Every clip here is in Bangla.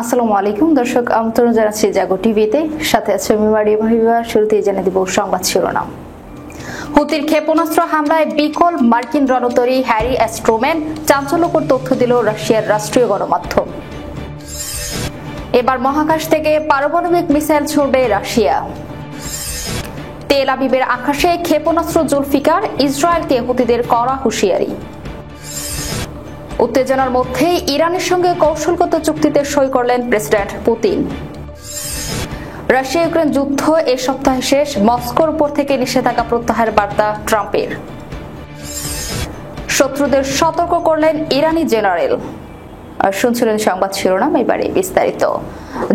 আসসালামু আলাইকুম দর্শক, আমন্ত্রণ জানাচ্ছি জাগো টিভিতে। সাথে আছে আমি মারিয়া মাহিবা। শুরুতেই জেনে দিব সংবাদ শিরোনাম। হুতির ক্ষেপণাস্ত্র হামলায় বিকল মার্কিন রণতরী হ্যারি অ্যাস্ট্রোম্যান, চাঞ্চল্যকর তথ্য দিল রাশিয়ার রাষ্ট্রীয় গণমাধ্যম। এবার মহাকাশ থেকে পারমাণবিক মিসাইল ছুড়বে রাশিয়া। তেল আবিবের আকাশে ক্ষেপণাস্ত্র জুলফিকার, ইসরায়েলকে হুতিদের কড়া হুঁশিয়ারি। উত্তেজনার মধ্যেই ইরানের সঙ্গে কৌশলগত চুক্তিতে সই করলেন প্রেসিডেন্ট পুতিন। রাশিয়া ইউক্রেন যুদ্ধ এ সপ্তাহে শেষ, মস্কোর উপর থেকে নিষেধাজ্ঞা প্রত্যাহারের বার্তা ট্রাম্পের। শত্রুদের সতর্ক করলেন ইরানি জেনারেল। শুনছিলেন সংবাদ শিরোনাম, এবারে বিস্তারিত।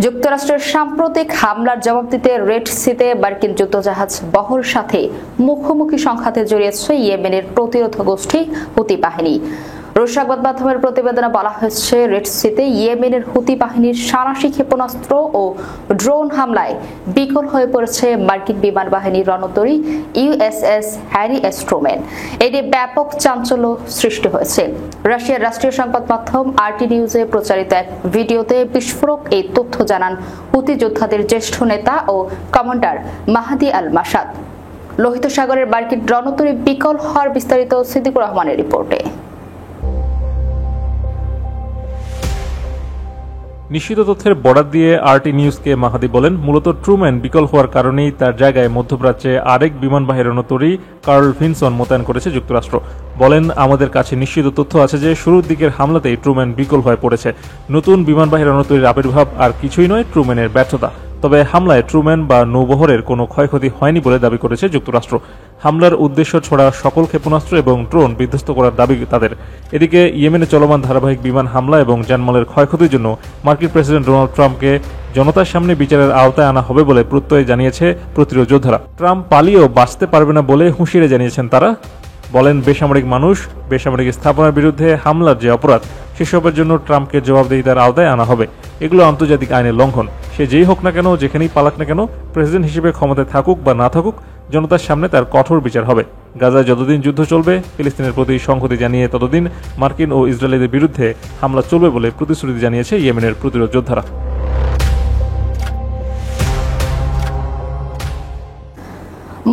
যুক্তরাষ্ট্রের সাম্প্রতিক হামলার জবাব দিতে রেড সিতে মার্কিন যুদ্ধজাহাজ বহর সাথে মুখোমুখি সংঘাতে জড়িয়েছে ইয়েমেনের প্রতিরোধ গোষ্ঠী হুতি বাহিনী। রুশ সংবাদ মাধ্যমের প্রতিবেদনে বলা হয়েছে, রেড সিতে ইয়েমেনের হুতি বাহিনীর সাঁড়াশি ক্ষেপণাস্ত্র ও ড্রোন হামলায় বিকল হয়ে পড়েছে মার্কিন বিমান বাহিনীর রণতরী ইউএসএস হ্যারি অ্যাস্ট্রোম্যান। এতে ব্যাপক চাঞ্চল্য সৃষ্টি হয়েছে। রাশিয়ার রাষ্ট্রীয় সংবাদ মাধ্যম আরটি নিউজে প্রচারিত এক ভিডিওতে বিস্ফোরক এই তথ্য জানান হুতি যোদ্ধাদের জ্যেষ্ঠ নেতা ও কমান্ডার মাহাদি আল মাসাদ। লোহিত সাগরের মার্কিন রণতরী বিকল হওয়ার বিস্তারিত সিদ্দিকুর রহমানের রিপোর্টে। নিশ্চিত তথ্যের বরাত দিয়ে আরটি নিউজকে মাহাদি বলেন, মূলত ট্রুম্যান বিকল হওয়ার কারণেই তার জায়গায় মধ্যপ্রাচ্যে আরেক বিমানবাহী রণতরী কার্ল ভিনসন মোতায়েন করেছে যুক্তরাষ্ট্র। বলেন, আমাদের কাছে নিশ্চিত তথ্য আছে যে শুরুর দিকের হামলাতেই ট্রুম্যান বিকল হয়ে পড়েছে। নতুন বিমানবাহী রণতরীর আবির্ভাব আর কিছুই নয়, ট্রুম্যানের ব্যর্থতা। তবে হামলায় ট্রুম্যান বা নৌবহরের কোনো ক্ষয়ক্ষতি হয়নি বলে দাবি করেছে যুক্তরাষ্ট্র। হামলার উদ্দেশ্য ছড়া সকল ক্ষেপণাস্ত্র এবং ড্রোন বিধ্বস্ত করার দাবি তাদের। এদিকে ইয়েমেনে চলমান ধারাবাহিক বিমান হামলা এবং জানমালের ক্ষয়ক্ষতির জন্য মার্কিন প্রেসিডেন্ট ডোনাল্ড ট্রাম্পকে জনতার সামনে বিচারের আওতায় আনা হবে বলে প্রত্যয় জানিয়েছে প্রতিরোধ যোদ্ধারা। ট্রাম্প পালিয়েও বাঁচতে পারবে না বলে হুঁশিয়ারি জানিয়েছেন তারা। বলেন, বেসামরিক মানুষ, বেসামরিক স্থাপনার বিরুদ্ধে হামলার যে অপরাধ, সেসবের জন্য ট্রাম্পকে জবাবদিহিতার আওতায় আনা হবে। এগুলো আন্তর্জাতিক আইনের লঙ্ঘন। সে যেই হোক না কেন, যেখানেই পালাক না কেন, প্রেসিডেন্ট হিসেবে ক্ষমতায় থাকুক বা না থাকুক, জনতার সামনে তার কঠোর বিচার হবে। গাজায় যতদিন যুদ্ধ চলবে, ফিলিস্তিনের প্রতি সংহতি জানিয়ে ততদিন মার্কিন ও ইসরায়েলিদের বিরুদ্ধে হামলা চলবে বলে প্রতিশ্রুতি জানিয়েছে ইয়েমেনের প্রতিরোধ যোদ্ধারা।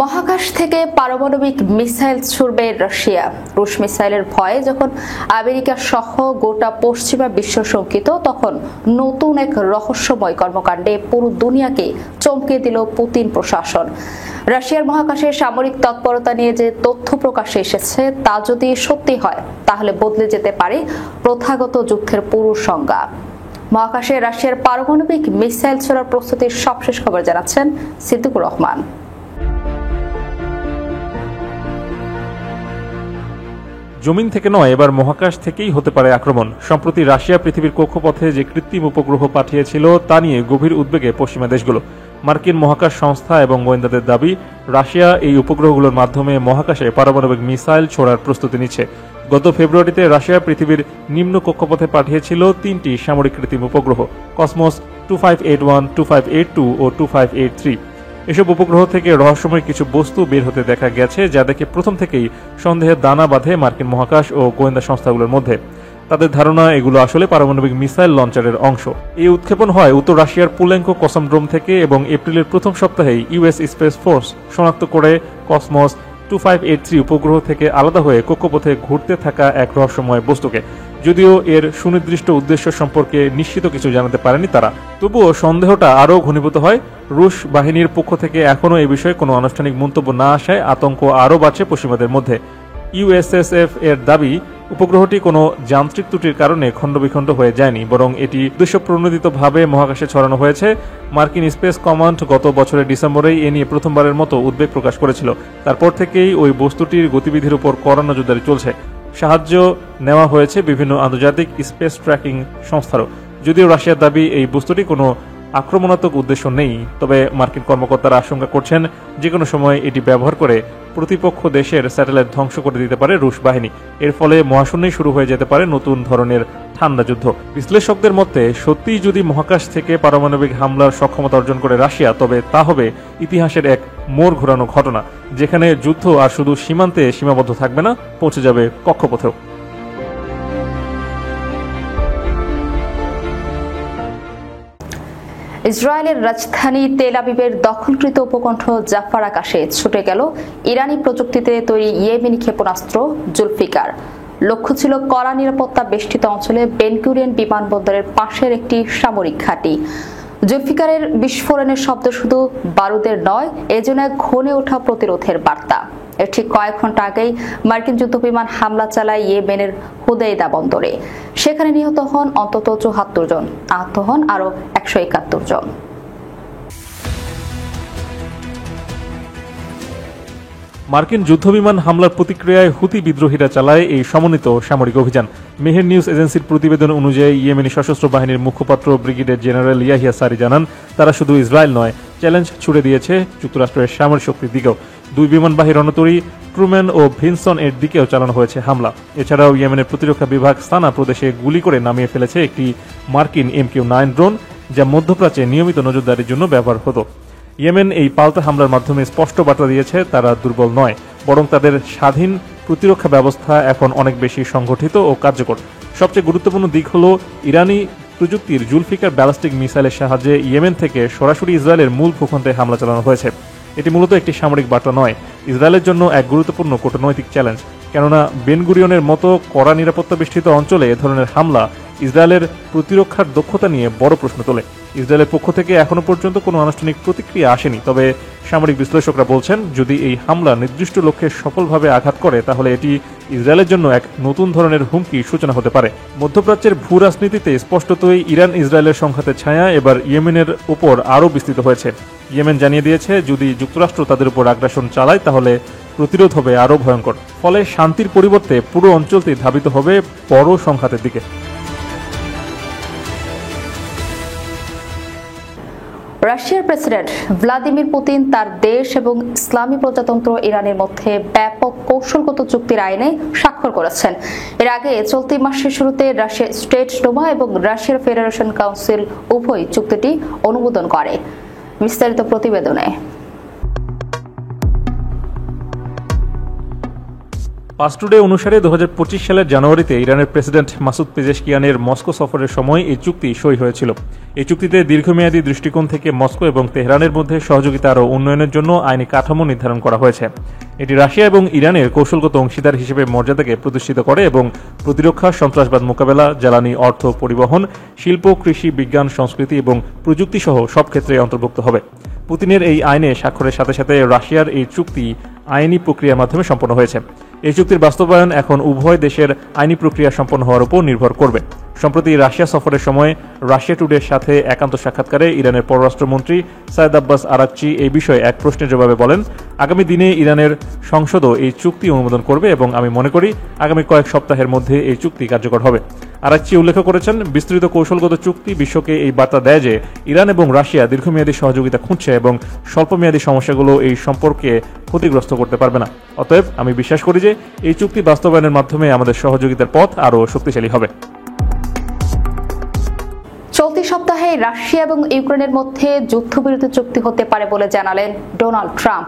মহাকাশ থেকে পারমাণবিক মিসাইল ছুড়বে রাশিয়া। রুশ মিসাইলের ভয়ে যখন আমেরিকা সহ গোটা পশ্চিমা বিশ্ব শঙ্কিত, তখন নতুন এক রহস্যময় কর্মকাণ্ডে পুরো দুনিয়াকে চমকে দিল পুতিন প্রশাসন। রাশিয়ার মহাকাশে সামরিক তৎপরতা নিয়ে যে তথ্য প্রকাশে এসেছে, তা যদি সত্যি হয় তাহলে বদলে যেতে পারে প্রথাগত যুদ্ধের পুরো সংজ্ঞা। মহাকাশে রাশিয়ার পারমাণবিক মিসাইল ছোড়ার প্রস্তুতির সবশেষ খবর জানাচ্ছেন সিদ্দিকুর রহমান। জমিন থেকে নয়, এবার মহাকাশ থেকেই হতে পারে আক্রমণ। সম্প্রতি রাশিয়া পৃথিবীর কক্ষপথে যে কৃত্রিম উপগ্রহ পাঠিয়েছিল তা নিয়ে গভীর উদ্বেগে পশ্চিমা দেশগুলো। মার্কিন মহাকাশ সংস্থা এবং গোয়েন্দাদের দাবি, রাশিয়া এই উপগ্রহগুলোর মাধ্যমে মহাকাশে পারমাণবিক মিসাইল ছোড়ার প্রস্তুতি নিচ্ছে। গত ফেব্রুয়ারিতে রাশিয়া পৃথিবীর নিম্ন কক্ষপথে পাঠিয়েছিল 3টি সামরিক কৃত্রিম উপগ্রহ, কসমোস 2581, 2582 ও 2583। এসব উপগ্রহ থেকে রহস্যময় কিছু বস্তু বের হতে দেখা গেছে, যা দেখে প্রথম থেকেই সন্দেহের দানা বাঁধে মার্কিন মহাকাশ ও গোয়েন্দা সংস্থাগুলোর মধ্যে। তাদের ধারণা, এগুলো আসলে পারমাণবিক মিসাইল লঞ্চারের অংশ। এই উৎক্ষেপণ হয় উত্তর রাশিয়ার পুলেঙ্কো কসমড্রোম থেকে এবং এপ্রিলের প্রথম সপ্তাহেই ইউএস স্পেস ফোর্স শনাক্ত করে কসমোস 2583 উপগ্রহ থেকে আলাদা হয়ে কক্ষপথে ঘুরতে থাকা এক রহস্যময় বস্তুকে। যদিও এর সুনির্দিষ্ট উদ্দেশ্য সম্পর্কে নিশ্চিত কিছু জানাতে পারেনি তারা, তবুও সন্দেহটা আরও ঘনীভূত হয়। রুশ বাহিনীর পক্ষ থেকে এখনও এ বিষয়ে কোনো আনুষ্ঠানিক মন্তব্য না আসায় আতঙ্ক আরও বাড়ছে পশ্চিমাদের মধ্যে। ইউএসএসএফ এর দাবি, উপগ্রহটি কোনো যান্ত্রিক ত্রুটির কারণে খণ্ডবিখণ্ড হয়ে যায়নি, বরং এটি উদ্দেশ্যপ্রণোদিতভাবে মহাকাশে ছড়ানো হয়েছে। মার্কিন স্পেস কমান্ড গত বছরের ডিসেম্বরেই এ নিয়ে প্রথমবারের মতো উদ্বেগ প্রকাশ করেছিল। তারপর থেকেই ওই বস্তুটির গতিবিধির উপর কড়া নজরদারি চলছে। সাহায্য নেওয়া হয়েছে বিভিন্ন আন্তর্জাতিক স্পেস ট্র্যাকিং সংস্থারও। যদিও রাশিয়ার দাবি, এই বস্তুটি কোনো আক্রমণাত্মক উদ্দেশ্য নেই, তবে মার্কিন কর্মকর্তারা আশঙ্কা করছেন যে কোনো সময় এটি ব্যবহার করে প্রতিপক্ষ দেশের স্যাটেলাইট ধ্বংস করে দিতে পারে রুশ বাহিনী। এর ফলে মহাশূন্যেই শুরু হয়ে যেতে পারে নতুন ধরনের ঠান্ডা যুদ্ধ। বিশ্লেষকদের মতে, সত্যিই যদি মহাকাশ থেকে পারমাণবিক হামলার সক্ষমতা অর্জন করে রাশিয়া, তবে তা হবে ইতিহাসের এক মোড় ঘোরানো ঘটনা, যেখানে যুদ্ধ আর শুধু সীমান্তে সীমাবদ্ধ থাকবে না, পৌঁছে যাবে কক্ষপথেও। ইসরায়েলের রাজধানী তেল আবিবের দখলকৃত উপকণ্ঠ জাফার আকাশে ছুটে গেল ইরানি প্রযুক্তিতে তৈরি ইয়েমেনি ক্ষেপণাস্ত্র জুলফিকার। লক্ষ্য ছিল কড়া নিরাপত্তা বেষ্টিত অঞ্চলে বেন গুরিয়ন বিমানবন্দরের পাশের একটি সামরিক ঘাঁটি। জুলফিকারের বিস্ফোরণের শব্দ শুধু বারুদের নয়, এজন্য ঘনে ওঠা প্রতিরোধের বার্তা। এর ঠিক কয়েক ঘন্টা আগেই মার্কিন যুদ্ধবিমান হামলা চালায় ইয়েমেনের হুদাইদা বন্দরে। সেখানে নিহত হন অন্তত ৭৪ জন, আহত হন আরও ১৭১ জন। মার্কিন যুদ্ধবিমান হামলার প্রতিক্রিয়ায় হুতি বিদ্রোহীরা চালায় এই সমন্বিত সামরিক অভিযান। মেহের নিউজ এজেন্সির প্রতিবেদন অনুযায়ী ইয়েমেনি সশস্ত্র বাহিনীর মুখপাত্র ব্রিগেডিয়ার জেনারেল ইয়াহিয়া সারি জানান, তারা শুধু ইসরায়েল নয়, চ্যালেঞ্জ ছুড়ে দিয়েছে যুক্তরাষ্ট্রের সামরিক শক্তির দিকেও। ২ বিমানবাহী রণতরী ট্রুম্যান ও ভিনসন এর দিকেও চালানো হয়েছে হামলা। এছাড়াও ইয়েমেনের প্রতিরক্ষা বিভাগ সানা প্রদেশে গুলি করে নামিয়ে ফেলেছে একটি মার্কিন MQ-9 ড্রোন, যা মধ্যপ্রাচ্যে নিয়মিত নজরদারির জন্য ব্যবহার হতো। ইয়েমেন এই পাল্টা হামলার মাধ্যমে স্পষ্ট বার্তা দিয়েছে তারা দুর্বল নয়, বরং তাদের স্বাধীন প্রতিরক্ষা ব্যবস্থা এখন অনেক বেশি সংগঠিত ও কার্যকর। সবচেয়ে গুরুত্বপূর্ণ দিক হল ইরানি প্রযুক্তির জুলফিকার ব্যালিস্টিক মিসাইলের সাহায্যে ইয়েমেন থেকে সরাসরি ইসরায়েলের মূল ভূখণ্ডে হামলা চালানো হয়েছে। এটি মূলত একটি সামরিক বার্তা নয়, ইসরায়েলের জন্য এক গুরুত্বপূর্ণ কূটনৈতিক চ্যালেঞ্জ। কেননা বেন গুরিয়নের মতো কড়া নিরাপত্তা বেষ্টিত অঞ্চলে এ ধরনের হামলা ইসরায়েলের প্রতিরক্ষার দক্ষতা নিয়ে বড় প্রশ্ন তোলে। ইসরায়েলের পক্ষ থেকে এখনো পর্যন্ত কোনো আনুষ্ঠানিক প্রতিক্রিয়া আসেনি, তবে সামরিক বিশ্লেষকরা বলছেন, যদি এই হামলা নির্দিষ্ট লক্ষ্যে সফলভাবে আঘাত করে তাহলে এটি ইসরায়েলের জন্য এক নতুন ধরনের হুমকির সূচনা হতে পারে। মধ্যপ্রাচ্যের ভূ রাজনীতিতে স্পষ্টতই ইরান ইসরায়েলের সংঘাতের ছায়া এবার ইয়েমেনের উপর আরও বিস্তৃত হয়েছে। ইয়েমেন জানিয়ে দিয়েছে, যদি যুক্তরাষ্ট্র তাদের উপর আগ্রাসন চালায় তাহলে প্রতিরোধ হবে আরও ভয়ঙ্কর। ফলে শান্তির পরিবর্তে পুরো অঞ্চলটি ধাবিত হবে বড় সংঘাতের দিকে। রাশিয়ার প্রেসিডেন্ট ভ্লাদিমির পুতিন তার দেশ এবং ইসলামী প্রজাতন্ত্র ইরানের মধ্যে ব্যাপক কৌশলগত চুক্তির আইনে স্বাক্ষর করেছেন। এর আগে চলতি মাসের শুরুতে রাশিয়ার স্টেট ডুমা এবং রাশিয়ার ফেডারেশন কাউন্সিল উভয় চুক্তিটি অনুমোদন করে। বিস্তারিত প্রতিবেদনে। পাস্টুডে অনুসারে ২০২৫ সালের জানুয়ারিতে ইরানের প্রেসিডেন্ট মাসুদ পেজেশকিয়ানের মস্কো সফরের সময় এই চুক্তি সই হয়েছিল। এই চুক্তিতে দীর্ঘমেয়াদী দৃষ্টিকোণ থেকে মস্কো এবং তেহরানের মধ্যে সহযোগিতা আরও উন্নয়নের জন্য আইনি কাঠামো নির্ধারণ করা হয়েছে। এটি রাশিয়া এবং ইরানের কৌশলগত অংশীদার হিসেবে মর্যাদাকে প্রতিষ্ঠিত করে এবং প্রতিরক্ষা, সন্ত্রাসবাদ মোকাবেলা, জ্বালানি, অর্থ, পরিবহন, শিল্প, কৃষি, বিজ্ঞান, সংস্কৃতি এবং প্রযুক্তি সহ সব ক্ষেত্রে অন্তর্ভুক্ত হবে। পুতিনের এই আইনে স্বাক্ষরের সাথে সাথে রাশিয়ার এই চুক্তি আইনি প্রক্রিয়ার মাধ্যমে সম্পন্ন হয়েছে। এই চুক্তির বাস্তবায়ন এখন উভয় দেশের আইনি প্রক্রিয়া সম্পন্ন হওয়ার উপর নির্ভর করবে। সম্প্রতি রাশিয়া সফরের সময় রাশিয়া টুডের সাথে একান্ত সাক্ষাৎকারে ইরানের পররাষ্ট্রমন্ত্রী সাইদ আব্বাস আরাকচি এই বিষয়ে এক প্রশ্নের জবাবে বলেন, আগামী দিনে ইরানের সংসদও এই চুক্তি অনুমোদন করবে এবং আমি মনে করি আগামী কয়েক সপ্তাহের মধ্যে এই চুক্তি কার্যকর হবে। আরাকচি উল্লেখ করেছেন, বিস্তৃত কৌশলগত চুক্তি বিশ্বকে এই বার্তা দেয় যে ইরান এবং রাশিয়া দীর্ঘমেয়াদী সহযোগিতা খুঁজছে এবং স্বল্পমেয়াদী সমস্যাগুলো এই সম্পর্কে ক্ষতিগ্রস্ত করতে পারবে না। অতএব আমি বিশ্বাস করি যে এই চুক্তি বাস্তবায়নের মাধ্যমে আমাদের সহযোগিতার পথ আরও শক্তিশালী হবে। চলতি সপ্তাহে রাশিয়া এবং ইউক্রেনের মধ্যে যুদ্ধবিরতি চুক্তি হতে পারে বলে জানালেন ডোনাল্ড ট্রাম্প।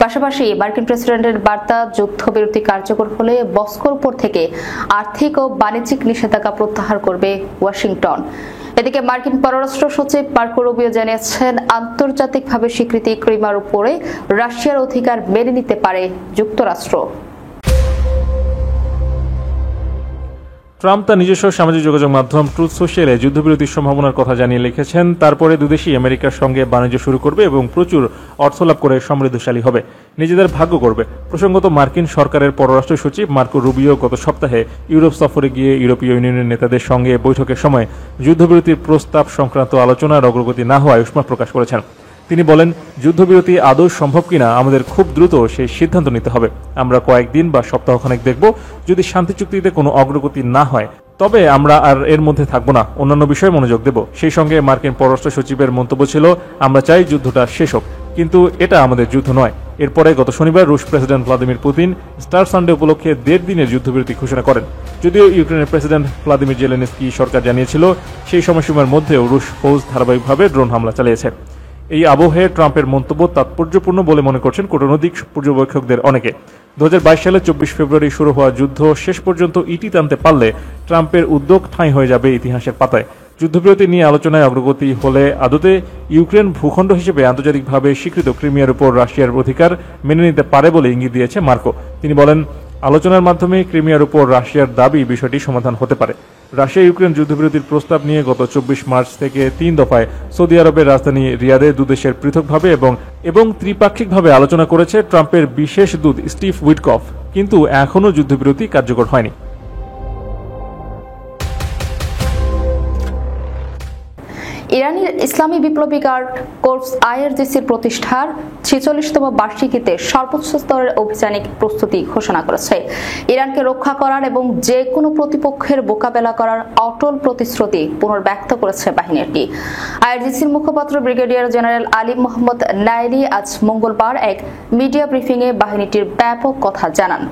পাশাপাশি মার্কিন প্রেসিডেন্টের বার্তা, যুদ্ধবিরতি কার্যকর হলে মস্কোর উপর থেকে আর্থিক ও বাণিজ্যিক নিষেধাজ্ঞা প্রত্যাহার করবে ওয়াশিংটন। এদিকে মার্কিন পররাষ্ট্র সচিব মার্কো রুবিও জানিয়েছেন, আন্তর্জাতিকভাবে স্বীকৃতি ক্রিমিয়ার উপরে রাশিয়ার অধিকার মেনে নিতে পারে যুক্তরাষ্ট্র। ট্রাম্প তার নিজস্ব সামাজিক যোগাযোগ মাধ্যম ট্রুথ সোশ্যালে যুদ্ধবিরতির সম্ভাবনার কথা জানিয়ে লিখেছেন, তারপরে দুদেশই আমেরিকার সঙ্গে বাণিজ্য শুরু করবে এবং প্রচুর অর্থ লাভ করে সমৃদ্ধশালী হবে, নিজেদের ভাগ্য করবে। প্রসঙ্গত, মার্কিন সরকারের পররাষ্ট্র সচিব মার্কো রুবিও গত সপ্তাহে ইউরোপ সফরে গিয়ে ইউরোপীয় ইউনিয়নের নেতাদের সঙ্গে বৈঠকের সময় যুদ্ধবিরতির প্রস্তাব সংক্রান্ত আলোচনার অগ্রগতি না হওয়ায় উষ্মা প্রকাশ করেছেন। তিনি বলেন, যুদ্ধবিরতি আদৌ সম্ভব কিনা আমাদের খুব দ্রুত সেই সিদ্ধান্ত নিতে হবে। আমরা কয়েকদিন বা সপ্তাহখানেক দেখব। যদি শান্তি চুক্তিতে কোনো অগ্রগতি না হয় তবে আমরা আর এর মধ্যে থাকবো না, অন্যান্য বিষয়ে মনোযোগ দেব। সেই সঙ্গে মার্কিন পররাষ্ট্র সচিবের মন্তব্য ছিল, আমরা চাই যুদ্ধটা শেষ হোক, কিন্তু এটা আমাদের যুদ্ধ নয়। এরপরে গত শনিবার রুশ president Vladimir Putin star Sunday উপলক্ষে 1.5 দিনের যুদ্ধবিরতি ঘোষণা করেন। যদিও ইউক্রেনের প্রেসিডেন্ট ভ্লাদিমির জেলেনস্কি সরকার জানিয়েছিল সেই সময়সীমার মধ্যেও রুশ ফৌজ ধারাবাহিকভাবে ড্রোন হামলা চালিয়েছে। এই আবহে ট্রাম্পের মন্তব্য তাৎপর্যপূর্ণ বলে মনে করছেন কূটনৈতিক পর্যবেক্ষকদের অনেকে। 2022 সালের 24 ফেব্রুয়ারি শুরু হওয়া যুদ্ধ শেষ পর্যন্ত ইতি টানতে পারলে ট্রাম্পের উদ্যোগ ঠাঁই হয়ে যাবে ইতিহাসের পাতায়। যুদ্ধবিরতি নিয়ে আলোচনায় অগ্রগতি হলে আদতে ইউক্রেন ভূখণ্ড হিসেবে আন্তর্জাতিকভাবে স্বীকৃত ক্রিমিয়ার উপর রাশিয়ার অধিকার মেনে নিতে পারে বলে ইঙ্গিত দিয়েছে মার্কো। তিনি বলেন, আলোচনার মাধ্যমে ক্রিমিয়ার উপর রাশিয়ার দাবি বিষয়টি সমাধান হতে পারে। রাশিয়া ইউক্রেন যুদ্ধবিরতির প্রস্তাব নিয়ে গত 24 মার্চ থেকে 3 দফায় সৌদি আরবের রাজধানী রিয়াদে দুদেশের পৃথকভাবে এবং ত্রিপাক্ষিকভাবে আলোচনা করেছে ট্রাম্পের বিশেষ দূত স্টিভ উইটকফ, কিন্তু এখনও যুদ্ধবিরতি কার্যকর হয়নি। ইরানের ইসলামী বিপ্লবী গার্ড কর্পস আইআরজিসির প্রতিষ্ঠার 46তম বার্ষিকীতে সর্বোচ্চ স্তরের আভিযানিক প্রস্তুতি ঘোষণা করেছে। ইরানকে রক্ষা করার এবং যে কোনো প্রতিপক্ষের মোকাবেলা করার অটল প্রতিশ্রুতি পুনর্ব্যক্ত করেছে বাহিনীটি। আইআরজিসির মুখপাত্র ব্রিগেডিয়ার জেনারেল আলী মোহাম্মদ নায়েনি আজ মঙ্গলবার এক মিডিয়া ব্রিফিংয়ে বাহিনীটির ব্যাপক কথা জানান।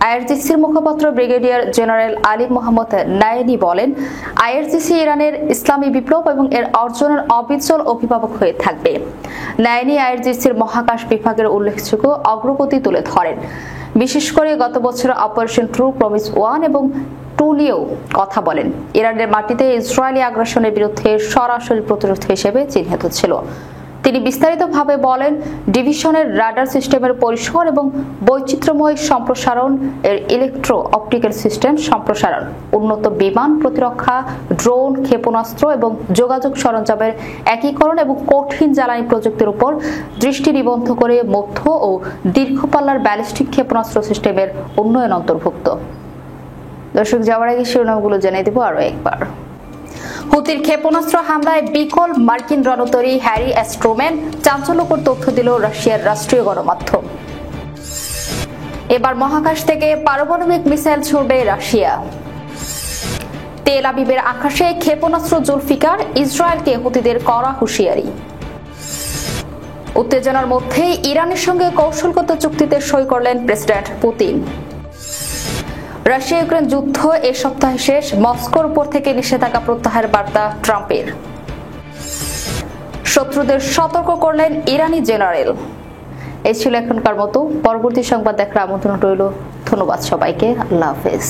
আইআরজিসির মুখপাত্র ব্রিগেডিয়ার জেনারেল আলী মোহাম্মদ নায়েনি বলেন, আইআরজিসি ইরানের ইসলামী বিপ্লব এবং এর অর্জনের অবিচল অভিভাবক হয়ে থাকবে। নায়েনি আইআরজিসির মহাকাশ বিভাগের উল্লেখযোগ্য অগ্রগতি তুলে ধরেন। বিশেষ করে গত বছর অপারেশন ট্রু প্রমিস 1 এবং 2 নিয়েও কথা বলেন। ইরানের মাটিতে ইসরায়েলি আগ্রাসনের বিরুদ্ধে সরাসরি প্রতিরোধ হিসেবে চিহ্নিত ছিল। তিনি বিস্তারিতভাবে বলেন, ডিভিশনের রাডার সিস্টেমের পরিসর এবং বৈচিত্র্যময় সম্প্রসারণ, এর ইলেকট্রো অপটিক্যাল সিস্টেম সম্প্রসারণ, উন্নত বিমান প্রতিরক্ষা, ড্রোন, ক্ষেপণাস্ত্র এবং যোগাযোগ সরঞ্জামের একীকরণ এবং কঠিন জ্বালানি প্রযুক্তির উপর দৃষ্টি নিবদ্ধ করে মধ্য ও দীর্ঘপাল্লার ব্যালিস্টিক ক্ষেপণাস্ত্র সিস্টেমের উন্নয়ন অন্তর্ভুক্ত। দর্শক, যাওয়ার আগে শিরোনামগুলো জানিয়ে দেব আরও একবার। হুতির ক্ষেপণাস্ত্র হামলায় বিকল মার্কিন রণতরী হ্যারি অ্যাস্ট্রোম্যান, চাঞ্চল্যকর তথ্য দিল রাশিয়ার রাষ্ট্রীয় গণমাধ্যম। এবার মহাকাশ থেকে পারমাণবিক মিসাইল ছুড়বে রাশিয়া। তেল আবিবের আকাশে ক্ষেপণাস্ত্র জুলফিকার, ইসরায়েলকে হুতিদের কড়া হুঁশিয়ারি। উত্তেজনার মধ্যেই ইরানের সঙ্গে কৌশলগত চুক্তিতে সই করলেন প্রেসিডেন্ট পুতিন। রাশিয়া ইউক্রেন যুদ্ধ এ সপ্তাহে শেষ, মস্কোর উপর থেকে নিষেধাজ্ঞা প্রত্যাহারের বার্তা ট্রাম্পের। শত্রুদের সতর্ক করলেন ইরানি জেনারেল। এই ছিল এখনকার মতো। পরবর্তী সংবাদ দেখার আমন্ত্রণ রইল। ধন্যবাদ সবাইকে। আল্লাহ হাফেজ।